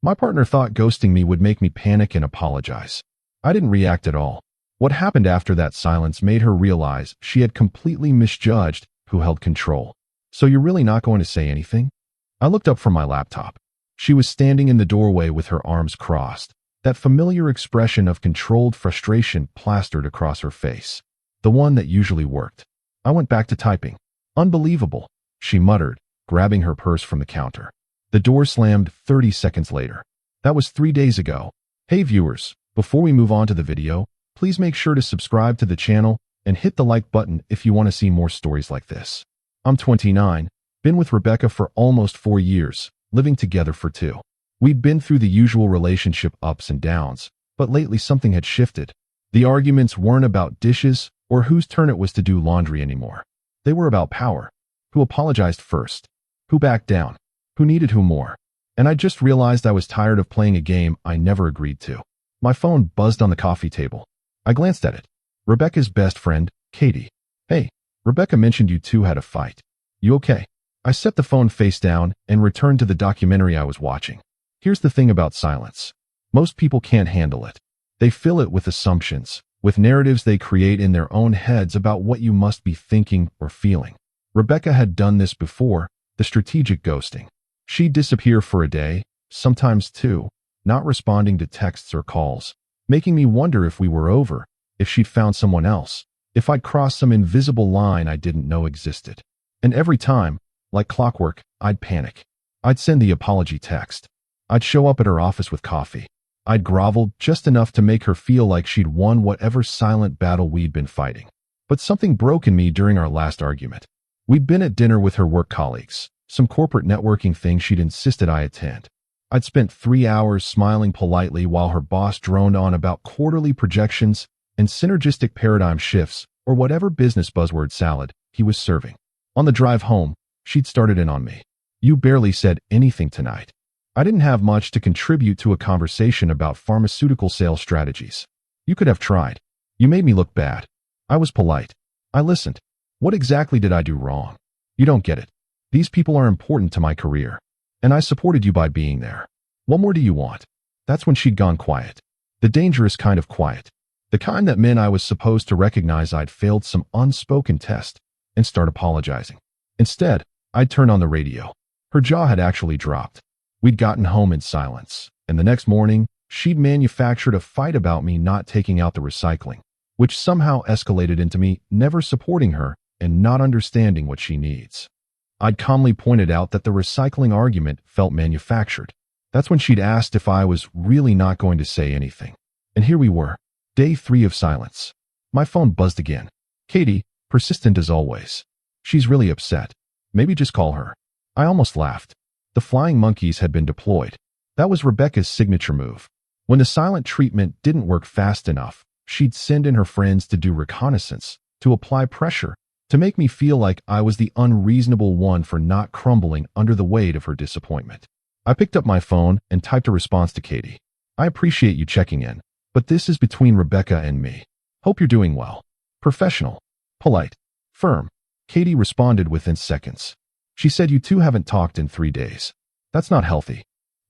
My partner thought ghosting me would make me panic and apologize. I didn't react at all. What happened after that silence made her realize she had completely misjudged who held control. So you're really not going to say anything? I looked up from my laptop. She was standing in the doorway with her arms crossed, that familiar expression of controlled frustration plastered across her face. The one that usually worked. I went back to typing. Unbelievable, she muttered, grabbing her purse from the counter. The door slammed 30 seconds later. That was 3 days ago. Hey viewers, before we move on to the video, please make sure to subscribe to the channel and hit the like button if you want to see more stories like this. I'm 29, been with Rebecca for almost 4 years, living together for 2. We'd been through the usual relationship ups and downs, but lately something had shifted. The arguments weren't about dishes or whose turn it was to do laundry anymore. They were about power. Who apologized first? Who backed down? Who needed who more? And I just realized I was tired of playing a game I never agreed to. My phone buzzed on the coffee table. I glanced at it. Rebecca's best friend, Katie. Hey, Rebecca mentioned you two had a fight. You okay? I set the phone face down and returned to the documentary I was watching. Here's the thing about silence. Most people can't handle it. They fill it with assumptions, with narratives they create in their own heads about what you must be thinking or feeling. Rebecca had done this before, the strategic ghosting. She'd disappear for a day, sometimes 2, not responding to texts or calls, making me wonder if we were over, if she'd found someone else, if I'd crossed some invisible line I didn't know existed. And every time, like clockwork, I'd panic. I'd send the apology text. I'd show up at her office with coffee. I'd grovel just enough to make her feel like she'd won whatever silent battle we'd been fighting. But something broke in me during our last argument. We'd been at dinner with her work colleagues, some corporate networking thing she'd insisted I attend. I'd spent 3 hours smiling politely while her boss droned on about quarterly projections and synergistic paradigm shifts, or whatever business buzzword salad he was serving. On the drive home, she'd started in on me. You barely said anything tonight. I didn't have much to contribute to a conversation about pharmaceutical sales strategies. You could have tried. You made me look bad. I was polite. I listened. What exactly did I do wrong? You don't get it. These people are important to my career. And I supported you by being there. What more do you want? That's when she'd gone quiet. The dangerous kind of quiet. The kind that meant I was supposed to recognize I'd failed some unspoken test and start apologizing. Instead, I'd turn on the radio. Her jaw had actually dropped. We'd gotten home in silence, and the next morning, she'd manufactured a fight about me not taking out the recycling, which somehow escalated into me never supporting her and not understanding what she needs. I'd calmly pointed out that the recycling argument felt manufactured. That's when she'd asked if I was really not going to say anything. And here we were, day 3 of silence. My phone buzzed again. Katie, persistent as always. She's really upset. Maybe just call her. I almost laughed. The flying monkeys had been deployed. That was Rebecca's signature move. When the silent treatment didn't work fast enough, she'd send in her friends to do reconnaissance, to apply pressure, to make me feel like I was the unreasonable one for not crumbling under the weight of her disappointment. I picked up my phone and typed a response to Katie. I appreciate you checking in, but this is between Rebecca and me. Hope you're doing well. Professional. Polite. Firm. Katie responded within seconds. She said you two haven't talked in 3 days. That's not healthy.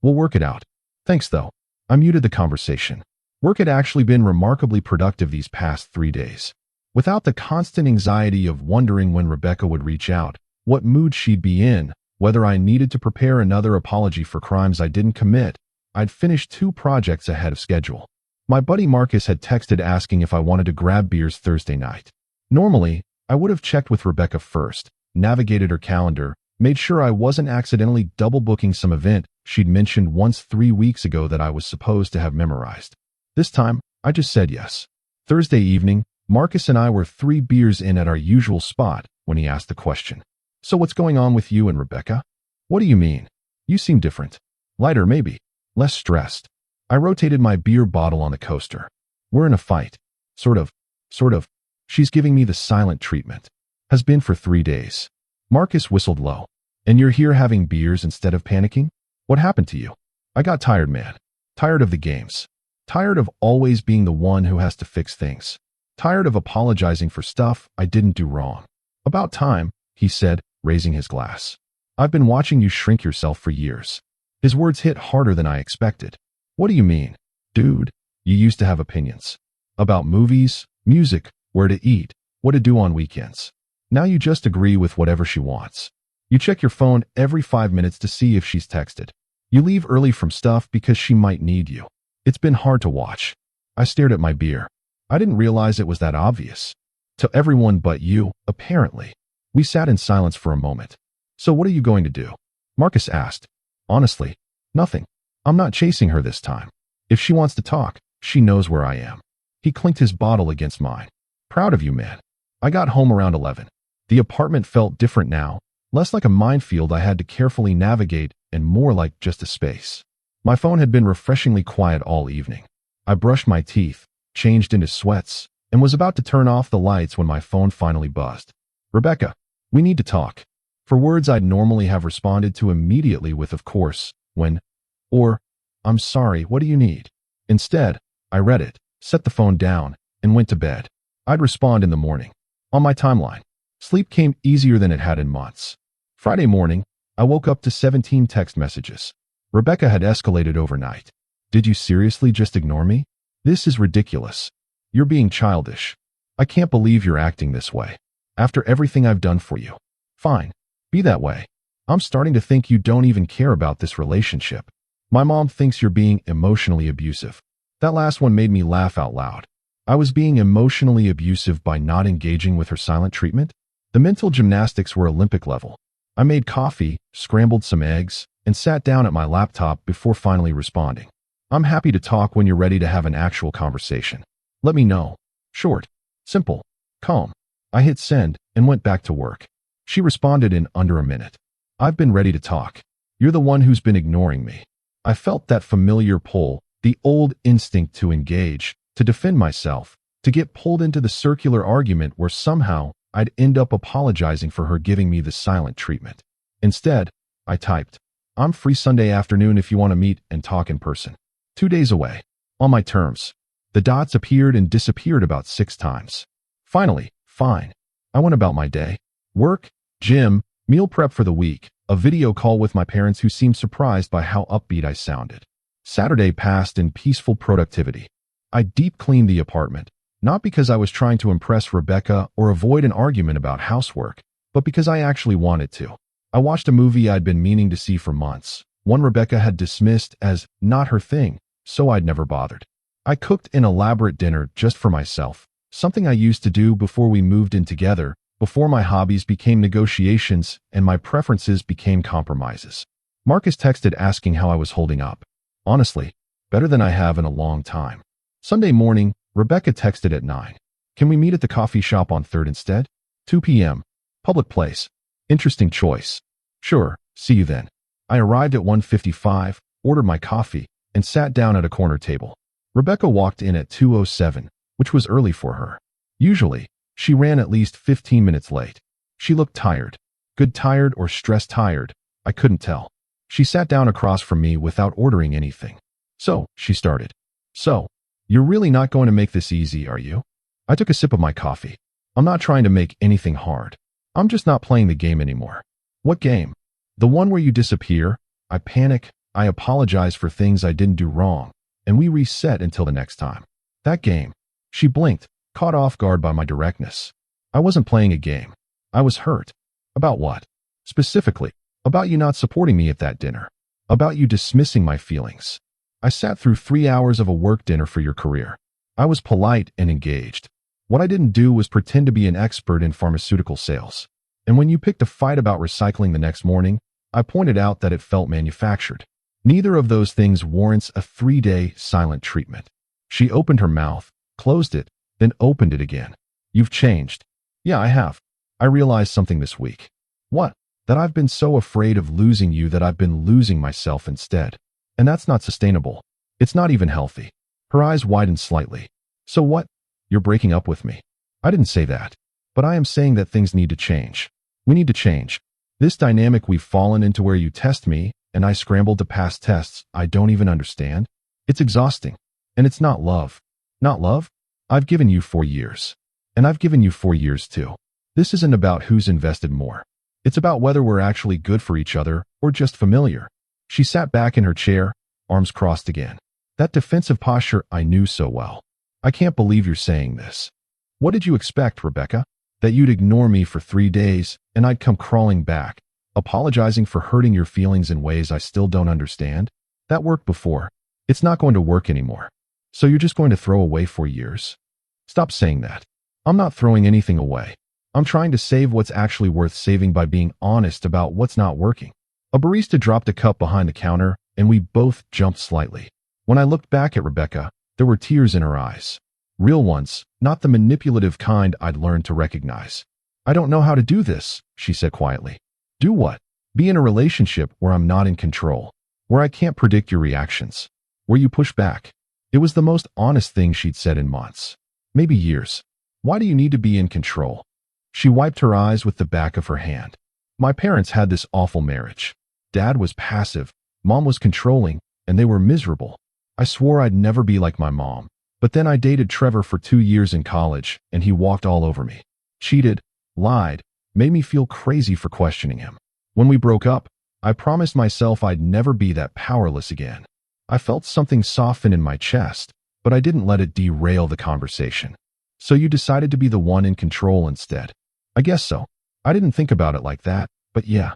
We'll work it out. Thanks though. I muted the conversation. Work had actually been remarkably productive these past 3 days. Without the constant anxiety of wondering when Rebecca would reach out, what mood she'd be in, whether I needed to prepare another apology for crimes I didn't commit, I'd finished 2 projects ahead of schedule. My buddy Marcus had texted asking if I wanted to grab beers Thursday night. Normally, I would have checked with Rebecca first, navigated her calendar, made sure I wasn't accidentally double booking some event she'd mentioned once 3 weeks ago that I was supposed to have memorized. This time, I just said yes. Thursday evening, Marcus and I were 3 beers in at our usual spot when he asked the question. So what's going on with you and Rebecca? What do you mean? You seem different. Lighter maybe. Less stressed. I rotated my beer bottle on the coaster. We're in a fight. Sort of. She's giving me the silent treatment. Has been for 3 days. Marcus whistled low. And you're here having beers instead of panicking? What happened to you? I got tired, man. Tired of the games. Tired of always being the one who has to fix things. Tired of apologizing for stuff I didn't do wrong. About time, he said, raising his glass. I've been watching you shrink yourself for years. His words hit harder than I expected. What do you mean? Dude, you used to have opinions. About movies, music, where to eat, what to do on weekends. Now you just agree with whatever she wants. You check your phone every 5 minutes to see if she's texted. You leave early from stuff because she might need you. It's been hard to watch. I stared at my beer. I didn't realize it was that obvious. To everyone but you, apparently. We sat in silence for a moment. So what are you going to do? Marcus asked. Honestly, nothing. I'm not chasing her this time. If she wants to talk, she knows where I am. He clinked his bottle against mine. Proud of you, man. I got home around 11. The apartment felt different now, less like a minefield I had to carefully navigate and more like just a space. My phone had been refreshingly quiet all evening. I brushed my teeth, changed into sweats, and was about to turn off the lights when my phone finally buzzed. Rebecca, we need to talk. For words I'd normally have responded to immediately with of course, when, or, I'm sorry, what do you need? Instead, I read it, set the phone down, and went to bed. I'd respond in the morning. On my timeline. Sleep came easier than it had in months. Friday morning, I woke up to 17 text messages. Rebecca had escalated overnight. Did you seriously just ignore me? This is ridiculous. You're being childish. I can't believe you're acting this way. After everything I've done for you. Fine. Be that way. I'm starting to think you don't even care about this relationship. My mom thinks you're being emotionally abusive. That last one made me laugh out loud. I was being emotionally abusive by not engaging with her silent treatment? The mental gymnastics were Olympic level. I made coffee, scrambled some eggs, and sat down at my laptop before finally responding. I'm happy to talk when you're ready to have an actual conversation. Let me know. Short, simple, calm. I hit send and went back to work. She responded in under a minute. I've been ready to talk. You're the one who's been ignoring me. I felt that familiar pull, the old instinct to engage, to defend myself, to get pulled into the circular argument where somehow I'd end up apologizing for her giving me the silent treatment. Instead, I typed, I'm free Sunday afternoon if you want to meet and talk in person. 2 days away. On my terms. The dots appeared and disappeared about 6 times. Finally, fine. I went about my day. Work, gym, meal prep for the week, a video call with my parents who seemed surprised by how upbeat I sounded. Saturday passed in peaceful productivity. I deep cleaned the apartment, not because I was trying to impress Rebecca or avoid an argument about housework, but because I actually wanted to. I watched a movie I'd been meaning to see for months, one Rebecca had dismissed as not her thing, so I'd never bothered. I cooked an elaborate dinner just for myself, something I used to do before we moved in together, before my hobbies became negotiations and my preferences became compromises. Marcus texted asking how I was holding up. Honestly, better than I have in a long time. Sunday morning, Rebecca texted at 9. Can we meet at the coffee shop on 3rd instead? 2 p.m. Public place. Interesting choice. Sure, see you then. I arrived at 1:55, ordered my coffee, and sat down at a corner table. Rebecca walked in at 2:07, which was early for her. Usually, she ran at least 15 minutes late. She looked tired. Good tired or stressed tired, I couldn't tell. She sat down across from me without ordering anything. So, she started. So, you're really not going to make this easy, are you? I took a sip of my coffee. I'm not trying to make anything hard. I'm just not playing the game anymore. What game? The one where you disappear, I panic, I apologize for things I didn't do wrong, and we reset until the next time. That game. She blinked, caught off guard by my directness. I wasn't playing a game. I was hurt. About what? Specifically, about you not supporting me at that dinner. About you dismissing my feelings. I sat through 3 hours of a work dinner for your career. I was polite and engaged. What I didn't do was pretend to be an expert in pharmaceutical sales. And when you picked a fight about recycling the next morning, I pointed out that it felt manufactured. Neither of those things warrants a 3-day silent treatment. She opened her mouth, closed it, then opened it again. You've changed. Yeah, I have. I realized something this week. What? That I've been so afraid of losing you that I've been losing myself instead. And that's not sustainable. It's not even healthy. Her eyes widened slightly. So what? You're breaking up with me. I didn't say that. But I am saying that things need to change. We need to change. This dynamic we've fallen into where you test me, and I scrambled to pass tests I don't even understand. It's exhausting. And it's not love. Not love? I've given you 4 years. And I've given you 4 years too. This isn't about who's invested more. It's about whether we're actually good for each other or just familiar. She sat back in her chair, arms crossed again. That defensive posture I knew so well. I can't believe you're saying this. What did you expect, Rebecca? That you'd ignore me for 3 days and I'd come crawling back, apologizing for hurting your feelings in ways I still don't understand? That worked before. It's not going to work anymore. So you're just going to throw away 4 years? Stop saying that. I'm not throwing anything away. I'm trying to save what's actually worth saving by being honest about what's not working. A barista dropped a cup behind the counter and we both jumped slightly. When I looked back at Rebecca, there were tears in her eyes. Real ones, not the manipulative kind I'd learned to recognize. I don't know how to do this, she said quietly. Do what? Be in a relationship where I'm not in control, where I can't predict your reactions, where you push back. It was the most honest thing she'd said in months, maybe years. Why do you need to be in control? She wiped her eyes with the back of her hand. My parents had this awful marriage. Dad was passive, Mom was controlling, and they were miserable. I swore I'd never be like my mom. But then I dated Trevor for 2 years in college, and he walked all over me. Cheated, lied, made me feel crazy for questioning him. When we broke up, I promised myself I'd never be that powerless again. I felt something soften in my chest, but I didn't let it derail the conversation. So you decided to be the one in control instead. I guess so. I didn't think about it like that, but yeah.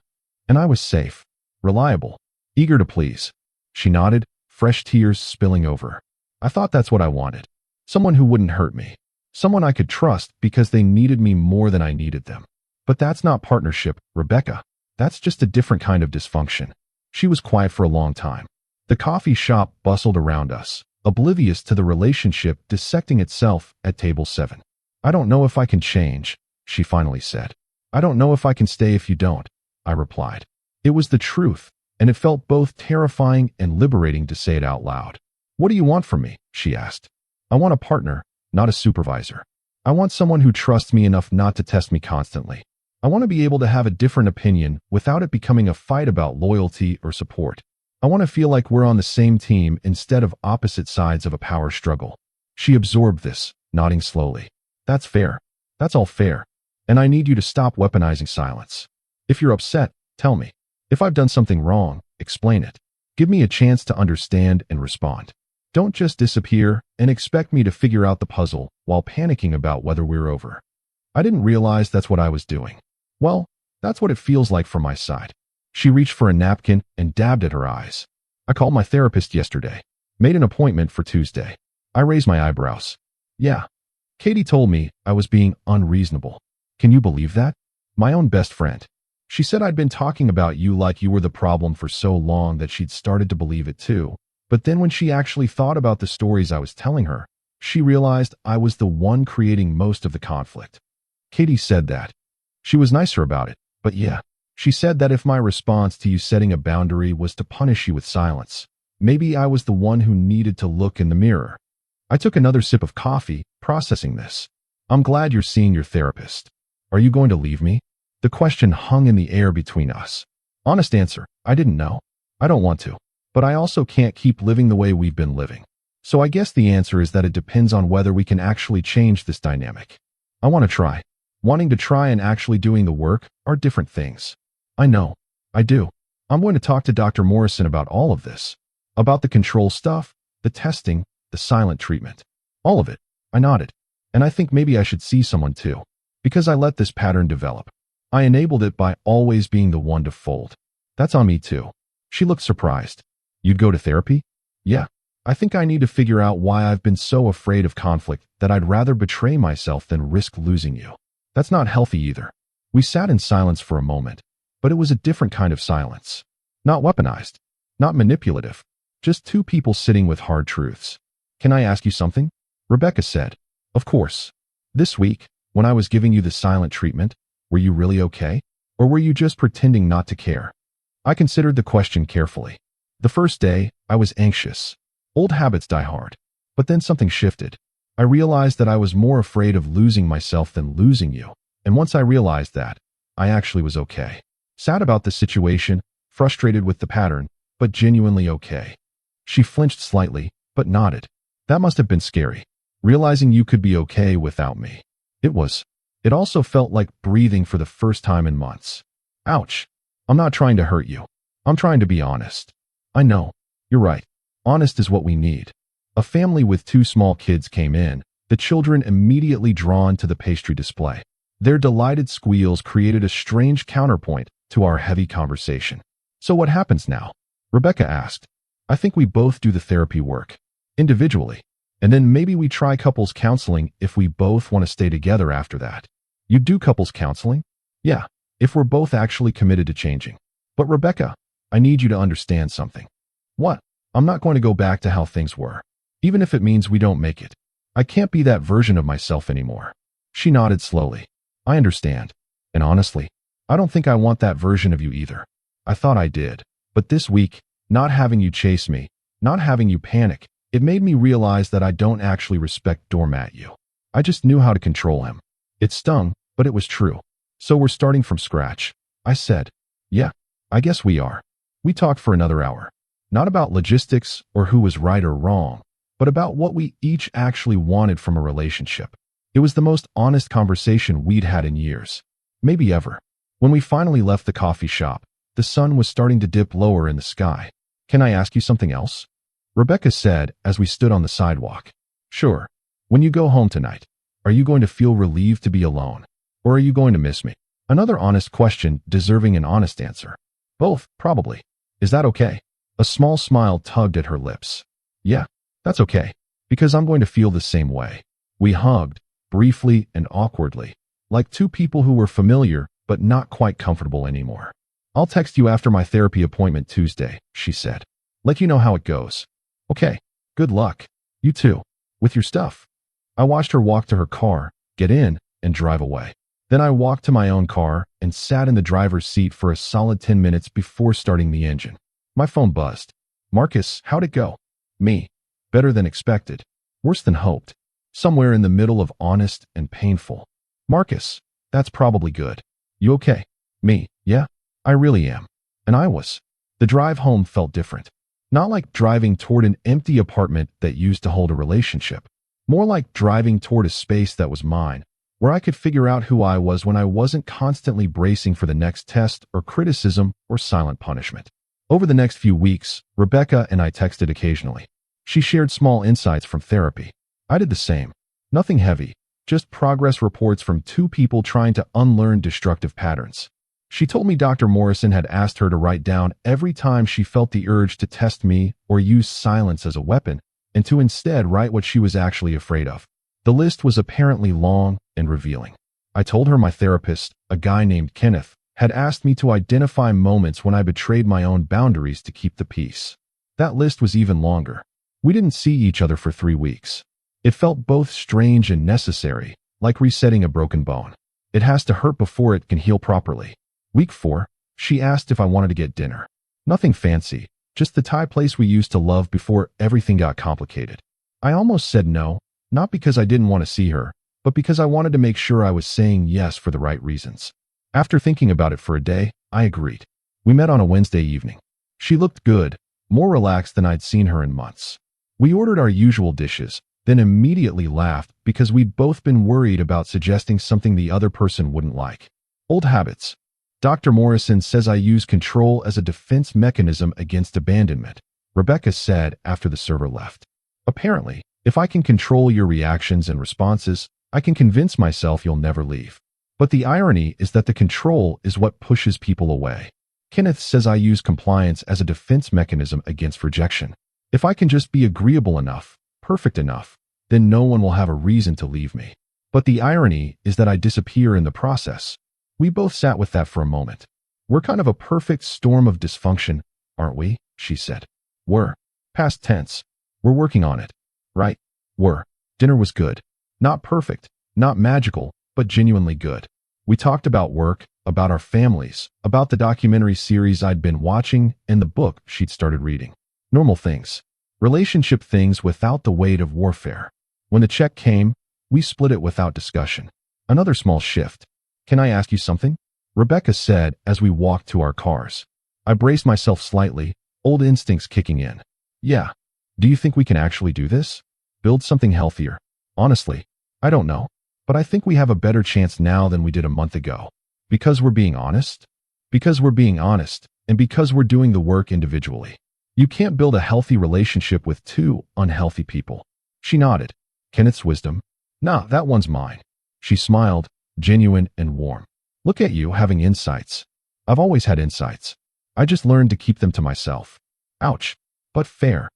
And I was safe, reliable, eager to please. She nodded, fresh tears spilling over. I thought that's what I wanted. Someone who wouldn't hurt me. Someone I could trust because they needed me more than I needed them. But that's not partnership, Rebecca. That's just a different kind of dysfunction. She was quiet for a long time. The coffee shop bustled around us, oblivious to the relationship dissecting itself at table 7. I don't know if I can change, she finally said. I don't know if I can stay if you don't, I replied. It was the truth, and it felt both terrifying and liberating to say it out loud. What do you want from me? She asked. I want a partner, not a supervisor. I want someone who trusts me enough not to test me constantly. I want to be able to have a different opinion without it becoming a fight about loyalty or support. I want to feel like we're on the same team instead of opposite sides of a power struggle. She absorbed this, nodding slowly. That's fair. That's all fair. And I need you to stop weaponizing silence. If you're upset, tell me. If I've done something wrong, explain it. Give me a chance to understand and respond. Don't just disappear and expect me to figure out the puzzle while panicking about whether we're over. I didn't realize that's what I was doing. Well, that's what it feels like from my side. She reached for a napkin and dabbed at her eyes. I called my therapist yesterday. Made an appointment for Tuesday. I raised my eyebrows. Yeah. Katie told me I was being unreasonable. Can you believe that? My own best friend. She said I'd been talking about you like you were the problem for so long that she'd started to believe it too. But then when she actually thought about the stories I was telling her, she realized I was the one creating most of the conflict. Katie said that. She was nicer about it, but yeah. She said that if my response to you setting a boundary was to punish you with silence, maybe I was the one who needed to look in the mirror. I took another sip of coffee, processing this. I'm glad you're seeing your therapist. Are you going to leave me? The question hung in the air between us. Honest answer, I didn't know. I don't want to. But I also can't keep living the way we've been living. So I guess the answer is that it depends on whether we can actually change this dynamic. I want to try. Wanting to try and actually doing the work are different things. I know. I do. I'm going to talk to Dr. Morrison about all of this. About the control stuff, the testing, the silent treatment. All of it. I nodded. And I think maybe I should see someone too. Because I let this pattern develop. I enabled it by always being the one to fold. That's on me too. She looked surprised. You'd go to therapy? Yeah. I think I need to figure out why I've been so afraid of conflict that I'd rather betray myself than risk losing you. That's not healthy either. We sat in silence for a moment, but it was a different kind of silence. Not weaponized. Not manipulative. Just two people sitting with hard truths. Can I ask you something? Rebecca said. Of course. This week, when I was giving you the silent treatment, were you really okay? Or were you just pretending not to care? I considered the question carefully. The first day, I was anxious. Old habits die hard. But then something shifted. I realized that I was more afraid of losing myself than losing you. And once I realized that, I actually was okay. Sad about the situation, frustrated with the pattern, but genuinely okay. She flinched slightly, but nodded. That must have been scary. Realizing you could be okay without me. It was. It also felt like breathing for the first time in months. Ouch. I'm not trying to hurt you. I'm trying to be honest. I know. You're right. Honest is what we need. A family with 2 small kids came in, the children immediately drawn to the pastry display. Their delighted squeals created a strange counterpoint to our heavy conversation. So what happens now? Rebecca asked. I think we both do the therapy work, individually, and then maybe we try couples counseling if we both want to stay together after that. You do couples counseling? Yeah, if we're both actually committed to changing. But Rebecca, I need you to understand something. What? I'm not going to go back to how things were, even if it means we don't make it. I can't be that version of myself anymore. She nodded slowly. I understand. And honestly, I don't think I want that version of you either. I thought I did. But this week, not having you chase me, not having you panic, it made me realize that I don't actually respect Doormat you. I just knew how to control him. It stung, but it was true. So we're starting from scratch. I said, yeah, I guess we are. We talked for another hour. Not about logistics or who was right or wrong, but about what we each actually wanted from a relationship. It was the most honest conversation we'd had in years, maybe ever. When we finally left the coffee shop, the sun was starting to dip lower in the sky. Can I ask you something else? Rebecca said as we stood on the sidewalk. Sure. When you go home tonight, are you going to feel relieved to be alone? Or are you going to miss me? Another honest question deserving an honest answer. Both, probably. Is that okay? A small smile tugged at her lips. Yeah, that's okay, because I'm going to feel the same way. We hugged, briefly and awkwardly, like 2 people who were familiar but not quite comfortable anymore. I'll text you after my therapy appointment Tuesday, she said. Let you know how it goes. Okay, good luck. You too. With your stuff. I watched her walk to her car, get in, and drive away. Then I walked to my own car and sat in the driver's seat for a solid 10 minutes before starting the engine. My phone buzzed. Marcus, how'd it go? Me. Better than expected. Worse than hoped. Somewhere in the middle of honest and painful. Marcus, that's probably good. You okay? Me, yeah, I really am. And I was. The drive home felt different. Not like driving toward an empty apartment that used to hold a relationship. More like driving toward a space that was mine, where I could figure out who I was when I wasn't constantly bracing for the next test or criticism or silent punishment. Over the next few weeks, Rebecca and I texted occasionally. She shared small insights from therapy. I did the same. Nothing heavy, just progress reports from 2 people trying to unlearn destructive patterns. She told me Dr. Morrison had asked her to write down every time she felt the urge to test me or use silence as a weapon, and to instead write what she was actually afraid of. The list was apparently long and revealing. I told her my therapist, a guy named Kenneth, had asked me to identify moments when I betrayed my own boundaries to keep the peace. That list was even longer. We didn't see each other for 3 weeks. It felt both strange and necessary, like resetting a broken bone. It has to hurt before it can heal properly. Week 4, she asked if I wanted to get dinner. Nothing fancy, just the Thai place we used to love before everything got complicated. I almost said no, not because I didn't want to see her, but because I wanted to make sure I was saying yes for the right reasons. After thinking about it for a day, I agreed. We met on a Wednesday evening. She looked good, more relaxed than I'd seen her in months. We ordered our usual dishes, then immediately laughed because we'd both been worried about suggesting something the other person wouldn't like. Old habits. Dr. Morrison says I use control as a defense mechanism against abandonment, Rebecca said after the server left. Apparently, if I can control your reactions and responses, I can convince myself you'll never leave. But the irony is that the control is what pushes people away. Kenneth says I use compliance as a defense mechanism against rejection. If I can just be agreeable enough, perfect enough, then no one will have a reason to leave me. But the irony is that I disappear in the process. We both sat with that for a moment. We're kind of a perfect storm of dysfunction, aren't we? She said. We're. Past tense. We're working on it. Right? We're. Dinner was good. Not perfect, not magical, but genuinely good. We talked about work, about our families, about the documentary series I'd been watching, and the book she'd started reading. Normal things. Relationship things without the weight of warfare. When the check came, we split it without discussion. Another small shift. Can I ask you something? Rebecca said as we walked to our cars. I braced myself slightly, old instincts kicking in. Yeah. Do you think we can actually do this? Build something healthier? Honestly, I don't know. But I think we have a better chance now than we did a month ago. Because we're being honest? Because we're being honest, and because we're doing the work individually. You can't build a healthy relationship with two unhealthy people. She nodded. Kenneth's wisdom? Nah, that one's mine. She smiled, genuine and warm. Look at you having insights. I've always had insights. I just learned to keep them to myself. Ouch. But fair.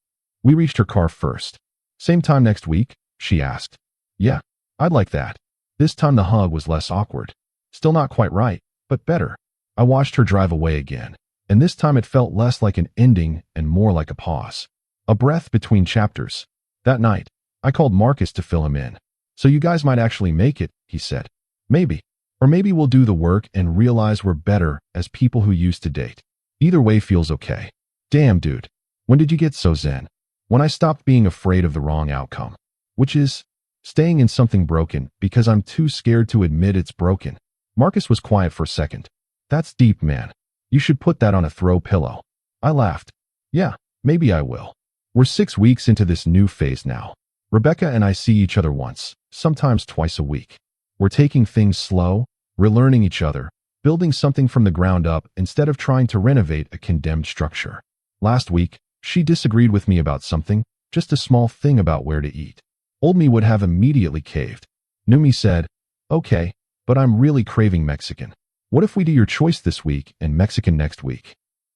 We reached her car first. Same time next week? She asked. Yeah, I'd like that. This time the hug was less awkward. Still not quite right, but better. I watched her drive away again, and this time it felt less like an ending and more like a pause. A breath between chapters. That night, I called Marcus to fill him in. So you guys might actually make it, he said. Maybe. Or maybe we'll do the work and realize we're better as people who used to date. Either way feels okay. Damn, dude. When did you get so zen? When I stopped being afraid of the wrong outcome. Which is staying in something broken because I'm too scared to admit it's broken. Marcus was quiet for a second. That's deep, man. You should put that on a throw pillow. I laughed. Yeah, maybe I will. We're 6 weeks into this new phase now. Rebecca and I see each other once, sometimes twice a week. We're taking things slow, relearning each other, building something from the ground up instead of trying to renovate a condemned structure. Last week, she disagreed with me about something, just a small thing about where to eat. Old me would have immediately caved. New me said, okay, but I'm really craving Mexican. What if we do your choice this week and Mexican next week?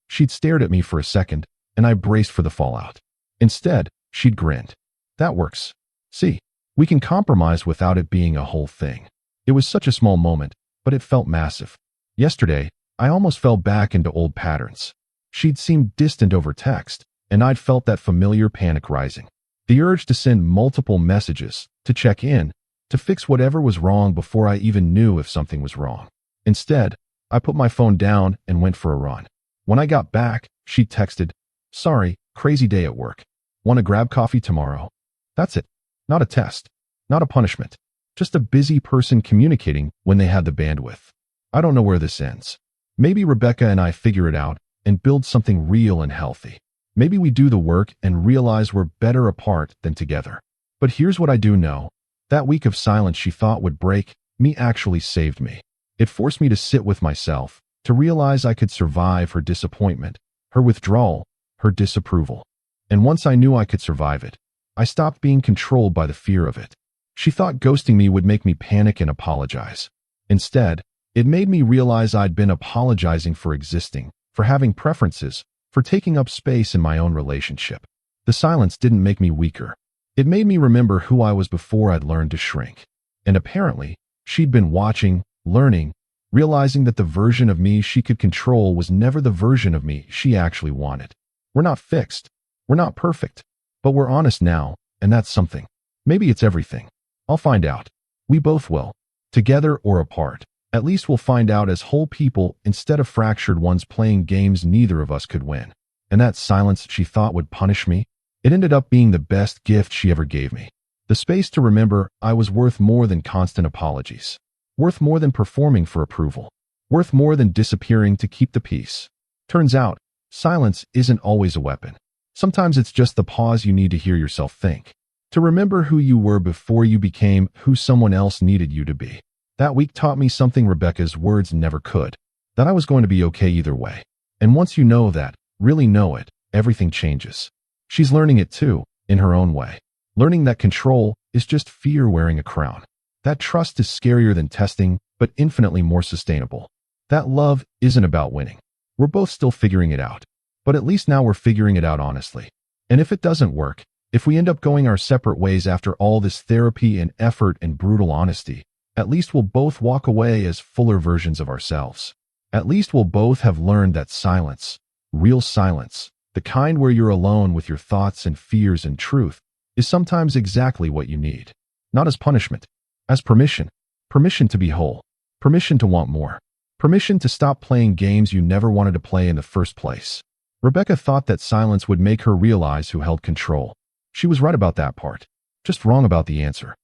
She'd stared at me for a second, and I braced for the fallout. Instead, she'd grinned. That works. See, we can compromise without it being a whole thing. It was such a small moment, but it felt massive. Yesterday, I almost fell back into old patterns. She'd seemed distant over text, and I'd felt that familiar panic rising. The urge to send multiple messages, to check in, to fix whatever was wrong before I even knew if something was wrong. Instead, I put my phone down and went for a run. When I got back, she texted, sorry, crazy day at work. Want to grab coffee tomorrow? That's it. Not a test. Not a punishment. Just a busy person communicating when they had the bandwidth. I don't know where this ends. Maybe Rebecca and I figure it out and build something real and healthy. Maybe we do the work and realize we're better apart than together. But here's what I do know. That week of silence she thought would break me actually saved me. It forced me to sit with myself, to realize I could survive her disappointment, her withdrawal, her disapproval. And once I knew I could survive it, I stopped being controlled by the fear of it. She thought ghosting me would make me panic and apologize. Instead, it made me realize I'd been apologizing for existing, for having preferences, for taking up space in my own relationship. The silence didn't make me weaker. It made me remember who I was before I'd learned to shrink. And apparently, she'd been watching, learning, realizing that the version of me she could control was never the version of me she actually wanted. We're not fixed. We're not perfect. But we're honest now, and that's something. Maybe it's everything. I'll find out. We both will. Together or apart. At least we'll find out as whole people instead of fractured ones playing games neither of us could win. And that silence she thought would punish me, it ended up being the best gift she ever gave me. The space to remember I was worth more than constant apologies. Worth more than performing for approval. Worth more than disappearing to keep the peace. Turns out, silence isn't always a weapon. Sometimes it's just the pause you need to hear yourself think. To remember who you were before you became who someone else needed you to be. That week taught me something Rebecca's words never could. That I was going to be okay either way. And once you know that, really know it, everything changes. She's learning it too, in her own way. Learning that control is just fear wearing a crown. That trust is scarier than testing, but infinitely more sustainable. That love isn't about winning. We're both still figuring it out. But at least now we're figuring it out honestly. And if it doesn't work, if we end up going our separate ways after all this therapy and effort and brutal honesty, at least we'll both walk away as fuller versions of ourselves. At least we'll both have learned that silence, real silence, the kind where you're alone with your thoughts and fears and truth, is sometimes exactly what you need. Not as punishment, as permission. Permission to be whole. Permission to want more. Permission to stop playing games you never wanted to play in the first place. Rebecca thought that silence would make her realize who held control. She was right about that part, just wrong about the answer.